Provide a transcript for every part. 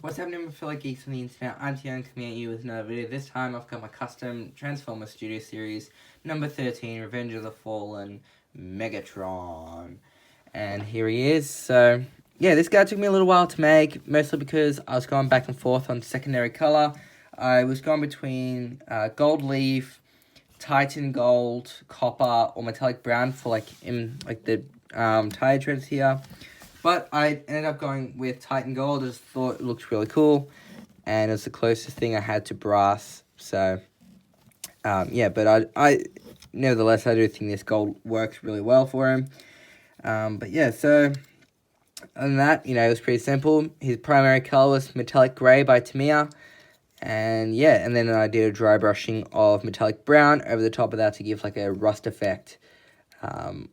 What's happening with fellow geeks on the internet? I'm TGun coming at you with another video. This time I've got my custom Transformer Studio Series number 13, Revenge of the Fallen Megatron. And here he is. So, yeah, this guy took me a little while to make, mostly because I was going back and forth on secondary color. I was going between gold leaf, Titan Gold, copper, or metallic brown for the tire treads here. But I ended up going with Titan Gold. I just thought it looked really cool. And it's the closest thing I had to brass. So, yeah, but I nevertheless, I do think this gold works really well for him. But yeah, so, other than that, it was pretty simple. His primary color was Metallic Grey by Tamiya. And yeah, and then I did a dry brushing of Metallic Brown over the top of that to give like a rust effect.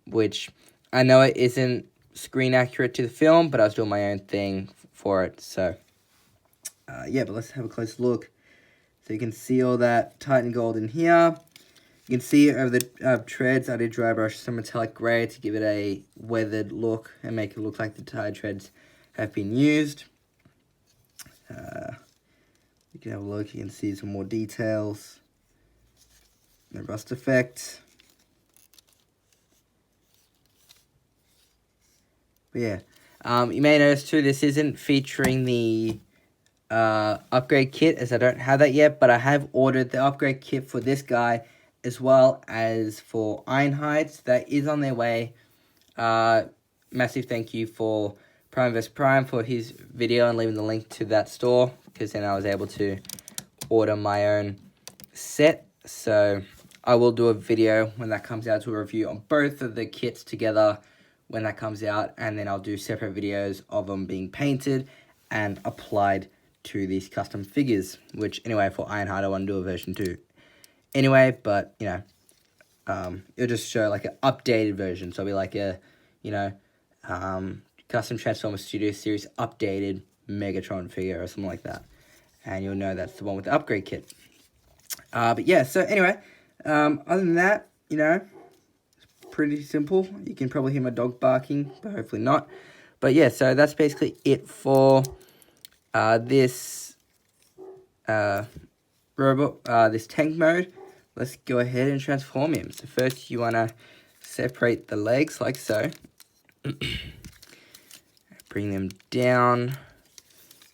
Which I know it isn't screen accurate to the film, but I was doing my own thing for it. So, yeah, but let's have a close look. So you can see all that Titan Gold in here. You can see over the treads, I did dry brush some Metallic Grey to give it a weathered look and make it look like the tire treads have been used. You can have a look, you can see some more details. The rust effect. But yeah, you may notice too, this isn't featuring the upgrade kit, as I don't have that yet, but I have ordered the upgrade kit for this guy, as well as for Ironhides. That is on their way. Massive thank you for Prime vs Prime for his video and leaving the link to that store, because then I was able to order my own set. So I will do a video when that comes out, to a review on both of the kits together when that comes out, and then I'll do separate videos of them being painted and applied to these custom figures, which anyway, for Ironhide I want to do a version 2 anyway, but it'll just show like an updated version, so it'll be like a custom Transformer Studio Series updated Megatron figure or something like that, and you'll know that's the one with the upgrade kit. But yeah, so anyway, other than that, pretty simple. You can probably hear my dog barking, but hopefully not. But yeah, so that's basically it for this robot, this tank mode. Let's go ahead and transform him. So first you want to separate the legs like so. Bring them down.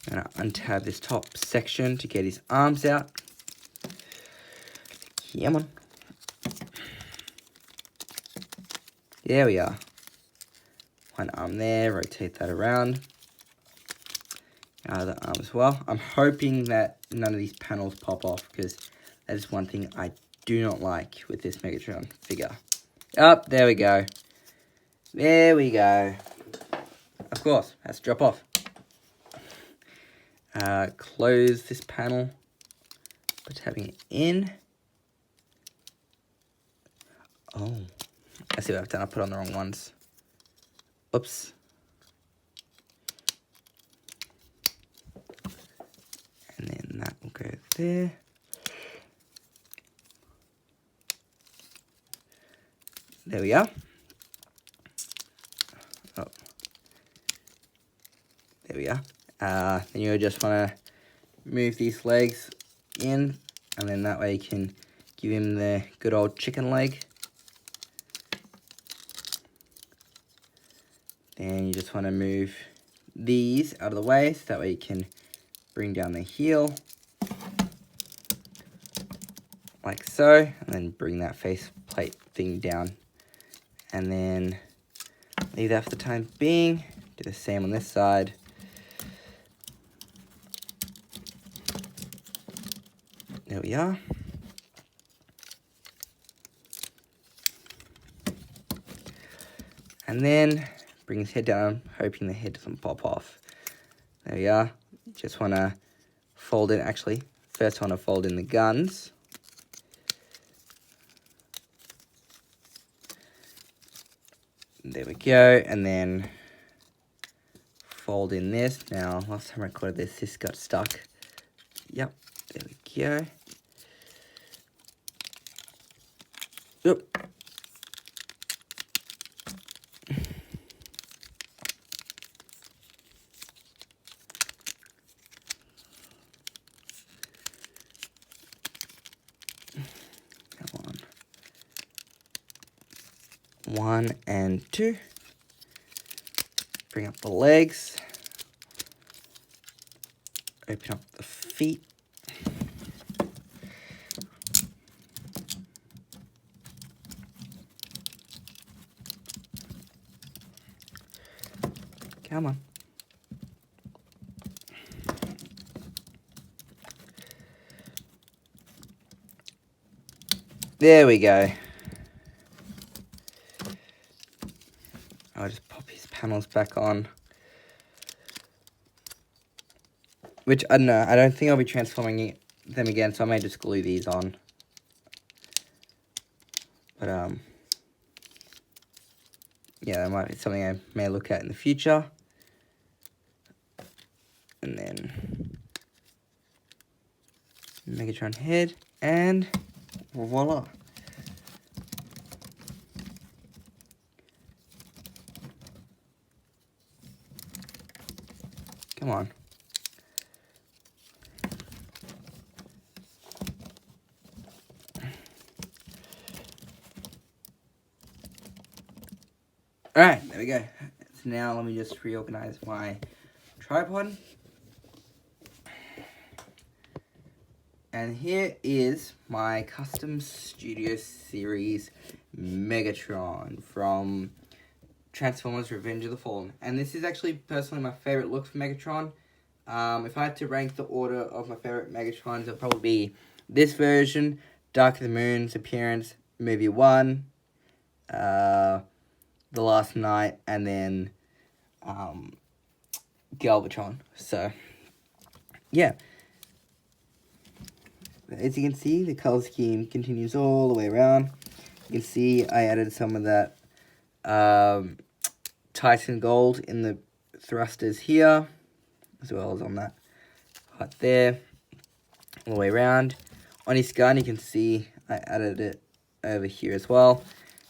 I'm going to untab this top section to get his arms out. Come on. There we are. One arm there, rotate that around. Other arm as well. I'm hoping that none of these panels pop off, because that is one thing I do not like with this Megatron figure. Oh, there we go. There we go. Of course, has to drop off. Close this panel by tapping it in. Oh, I see what I've done. I put on the wrong ones. Oops. And then that will go there. There we are. Oh. There we are. Then you'll just want to move these legs in, and then that way you can give him the good old chicken leg. Then you just want to move these out of the way, so that way you can bring down the heel, like so, and then bring that face plate thing down, and then leave that for the time being. Do the same on this side. There we are. And then bring his head down, hoping the head doesn't pop off. There we are. Just want to fold it. Actually, first I want to fold in the guns. There we go. And then fold in this. Now, last time I recorded this got stuck. Yep. There we go. Oop. 1 and 2. Bring up the legs. Open up the feet. Come on. There we go. I'll just pop his panels back on. Which, I don't know, I don't think I'll be transforming them again, so I may just glue these on. But, yeah, that might be something I may look at in the future. And then Megatron head, and voila. Come on. Alright, there we go. So now let me just reorganize my tripod. And here is my Custom Studio Series Megatron from Transformers Revenge of the Fallen. And this is actually personally my favorite look for Megatron. If I had to rank the order of my favorite Megatrons, it would probably be this version, Dark of the Moon's appearance, movie 1, The Last Night, and then Galvatron. So, yeah. As you can see, the color scheme continues all the way around. You can see I added some of that Titan Gold in the thrusters here, as well as on that right there, all the way around. On his gun, you can see I added it over here as well.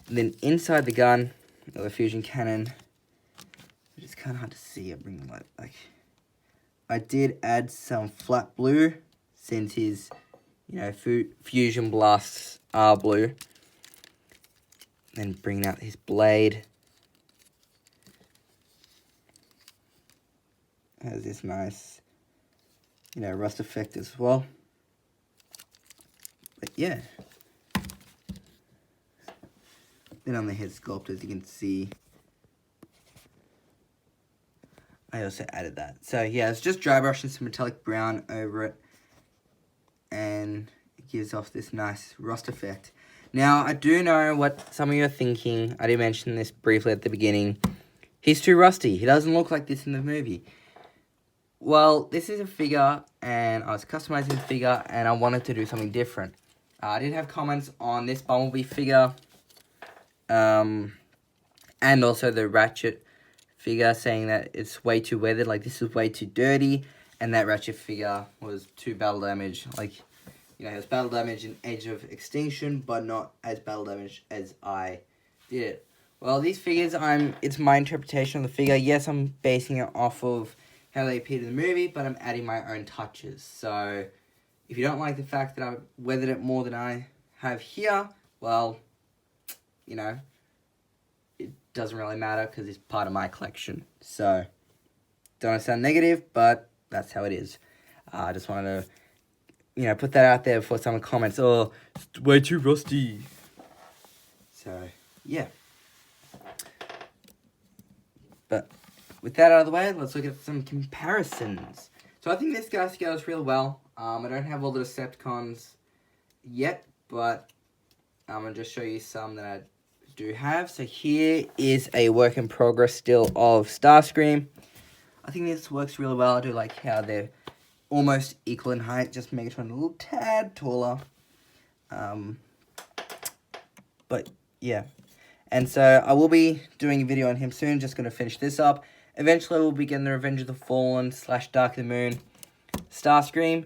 And then inside the gun, the fusion cannon, which is kind of hard to see. I bring the light back. I did add some flat blue since his, you know, fusion blasts are blue. Then bringing out his blade. Has this nice, you know, rust effect as well. But yeah. Then on the head sculpt, as you can see, I also added that. So yeah, it's just dry brushing some metallic brown over it, and it gives off this nice rust effect. Now, I do know what some of you are thinking. I did mention this briefly at the beginning. He's too rusty. He doesn't look like this in the movie. Well, this is a figure, and I was customizing the figure, and I wanted to do something different. I did have comments on this Bumblebee figure, and also the Ratchet figure, saying that it's way too weathered, like this is way too dirty, and that Ratchet figure was too battle damage. Like, you know, it was battle damage in Age of Extinction, but not as battle damage as I did it. Well, these figures, it's my interpretation of the figure. Yes, I'm basing it off of how they appeared in the movie, but I'm adding my own touches. So, if you don't like the fact that I've weathered it more than I have here, well, you know, it doesn't really matter because it's part of my collection. So, don't want to sound negative, but that's how it is. I just wanted to, you know, put that out there before someone comments, oh, it's way too rusty. So, yeah. But with that out of the way, let's look at some comparisons. So I think this guy scales really well. I don't have all the Decepticons yet, but I'm going to just show you some that I do have. So here is a work in progress still of Starscream. I think this works really well. I do like how they're almost equal in height, just Megatron a little tad taller. But yeah. And so I will be doing a video on him soon, just going to finish this up. Eventually we'll be getting the Revenge of the Fallen / Dark of the Moon Starscream.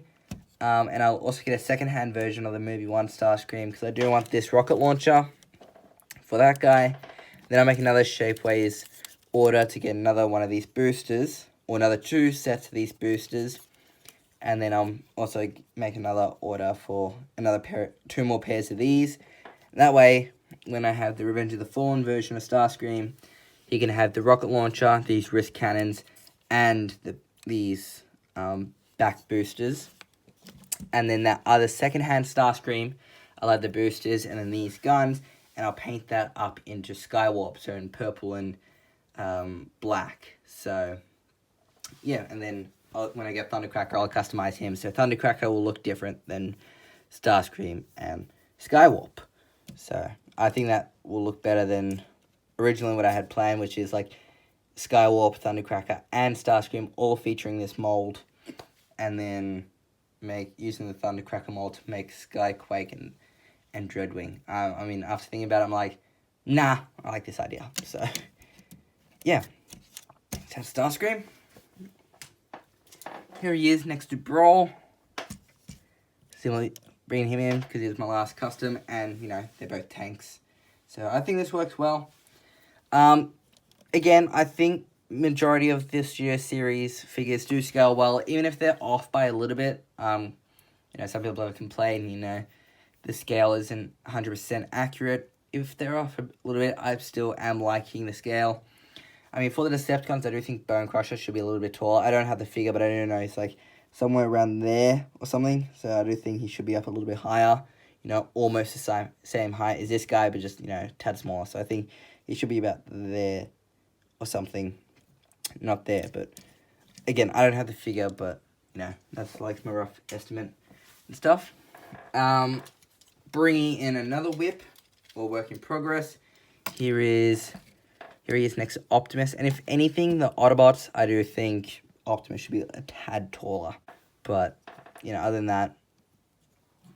And I'll also get a second-hand version of the movie 1 Starscream, because I do want this rocket launcher for that guy. Then I'll make another Shapeways order to get another one of these boosters, or another 2 sets of these boosters. And then I'll also make another order for another 2 more pairs of these. And that way, when I have the Revenge of the Fallen version of Starscream, he can have the rocket launcher, these wrist cannons, and these back boosters. And then that other second-hand Starscream, I'll add the boosters and then these guns, and I'll paint that up into Skywarp, so in purple and black. So, yeah, and then when I get Thundercracker, I'll customize him. So Thundercracker will look different than Starscream and Skywarp. So I think that will look better than originally what I had planned, which is like Skywarp, Thundercracker, and Starscream all featuring this mold, and then using the Thundercracker mold to make Skyquake and Dreadwing. I mean, after thinking about it, I'm like, nah, I like this idea. So, yeah. So Starscream. Here he is next to Brawl. Similarly, bringing him in because he was my last custom, and, you know, they're both tanks. So I think this works well. Again, I think majority of this year's series figures do scale well, even if they're off by a little bit. You know, some people have complained, you know, the scale isn't 100% accurate. If they're off a little bit, I still am liking the scale. I mean, for the Decepticons, I do think Bone Crusher should be a little bit taller. I don't have the figure, but I do know he's like somewhere around there or something. So I do think he should be up a little bit higher. You know, almost the same height as this guy, but just, you know, a tad smaller. So I think he should be about there or something. Not there, but again, I don't have the figure, but, you know, that's like my rough estimate and stuff. Bringing in another whip, or work in progress. Here he is next to Optimus, and if anything, the Autobots, I do think Optimus should be a tad taller. But, you know, other than that,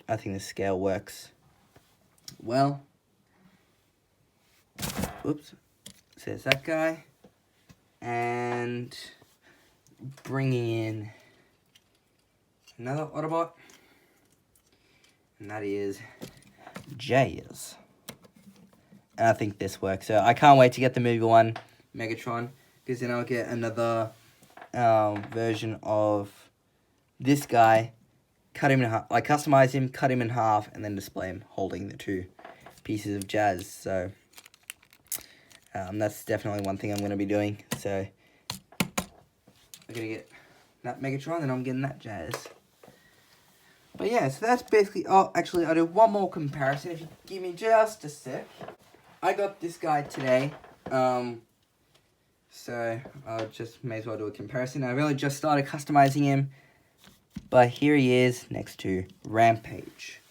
I think the scale works well. Oops. So there's that guy. And bringing in another Autobot. And that is Jays. And I think this works. So I can't wait to get the movie one, Megatron, because then I'll get another version of this guy, cut him in half, like customize him, cut him in half, and then display him holding the two pieces of Jazz. So that's definitely one thing I'm going to be doing. So I'm going to get that Megatron, then I'm getting that Jazz. But yeah, so that's basically... Oh, actually, I'll do one more comparison if you give me just a sec. I got this guy today. So I'll just may as well do a comparison. I've only just started customizing him. But here he is next to Rampage.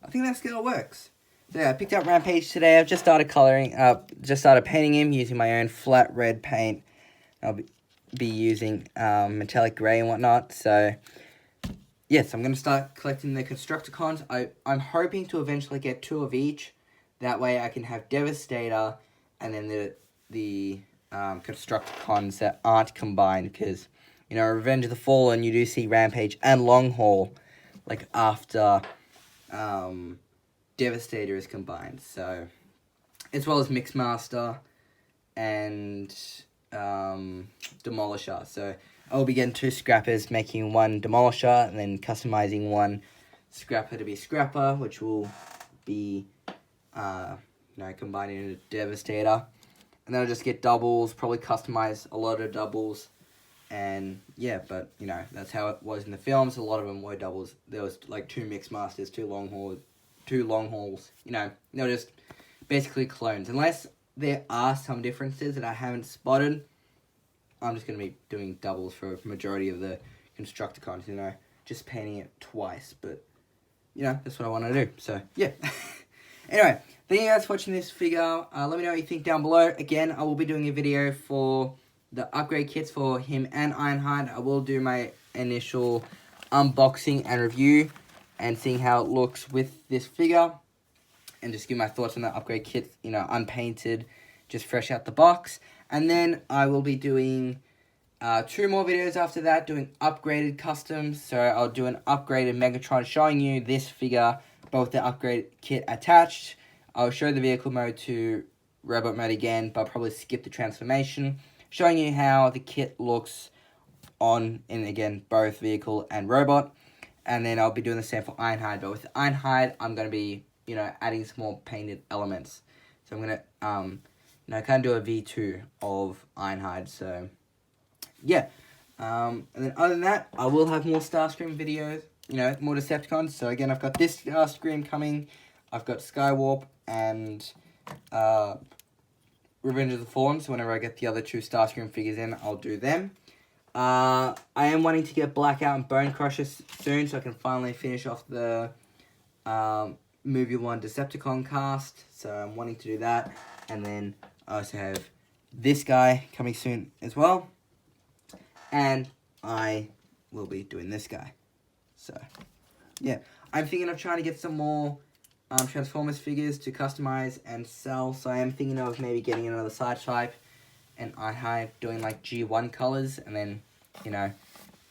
I think that scale works. So yeah, I picked up Rampage today. I've just started painting him using my own flat red paint. I'll be using metallic grey and whatnot. So yes, I'm going to start collecting the Constructicons. I'm hoping to eventually get 2 of each. That way I can have Devastator and then the Constructicons that aren't combined. Because, you know, Revenge of the Fallen, you do see Rampage and Long Haul, like, after Devastator is combined. So, as well as Mixmaster and Demolisher. So, I'll be getting 2 Scrappers, making 1 Demolisher, and then customizing 1 Scrapper to be Scrapper, which will be, combining into Devastator. And then I'll just get doubles, probably customize a lot of doubles. And, yeah, but, you know, that's how it was in the films. A lot of them were doubles. There was, like, 2 Mixmasters, 2 Long Hauls. You know, they were just basically clones. Unless there are some differences that I haven't spotted, I'm just going to be doing doubles for a majority of the Constructicons, you know, just painting it twice, but, you know, that's what I want to do, so, yeah. Anyway, thank you guys for watching this figure. Let me know what you think down below. Again, I will be doing a video for the upgrade kits for him and Ironhide. I will do my initial unboxing and review and seeing how it looks with this figure, and just give my thoughts on the upgrade kit, you know, unpainted, just fresh out the box. And then I will be doing 2 more videos after that, doing upgraded customs. So I'll do an upgraded Megatron showing you this figure, but with the upgraded kit attached. I'll show the vehicle mode to robot mode again, but I'll probably skip the transformation, showing you how the kit looks in, again, both vehicle and robot. And then I'll be doing the same for Ironhide, but with Ironhide, I'm going to be you know, adding some more painted elements. So I'm gonna you know, kind of do a V2 of Ironhide. So yeah, and then other than that, I will have more Starscream videos, you know, more Decepticons. So again, I've got this Starscream coming, I've got Skywarp and Revenge of the Fallen. So whenever I get the other two Starscream figures in, I'll do them. I am wanting to get Blackout and Bone Crusher soon, so I can finally finish off the Movie 1 Decepticon cast. So I'm wanting to do that. And then I also have this guy coming soon as well. And I will be doing this guy. So, yeah. I'm thinking of trying to get some more Transformers figures to customize and sell. So I am thinking of maybe getting another side type. And Ironhide doing like G1 colors. And then, you know,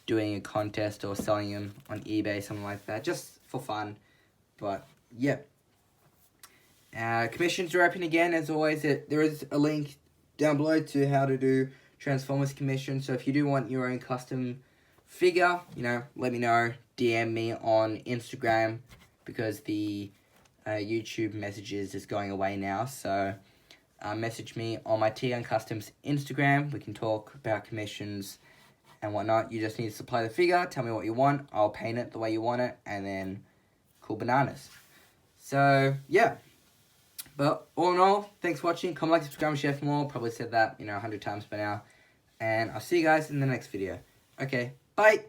doing a contest or selling them on eBay, something like that. Just for fun. But, yeah. Commissions are open again, as always. There is a link down below to how to do Transformers commissions. So if you do want your own custom figure, you know, let me know. DM me on Instagram, because the YouTube messages is going away now. So message me on my TGun Customs Instagram. We can talk about commissions and whatnot. You just need to supply the figure. Tell me what you want. I'll paint it the way you want it. And then cool bananas. So, yeah. But all in all, thanks for watching. Comment, like, subscribe, and share for more. Probably said that, you know, 100 times by now. And I'll see you guys in the next video. Okay, bye.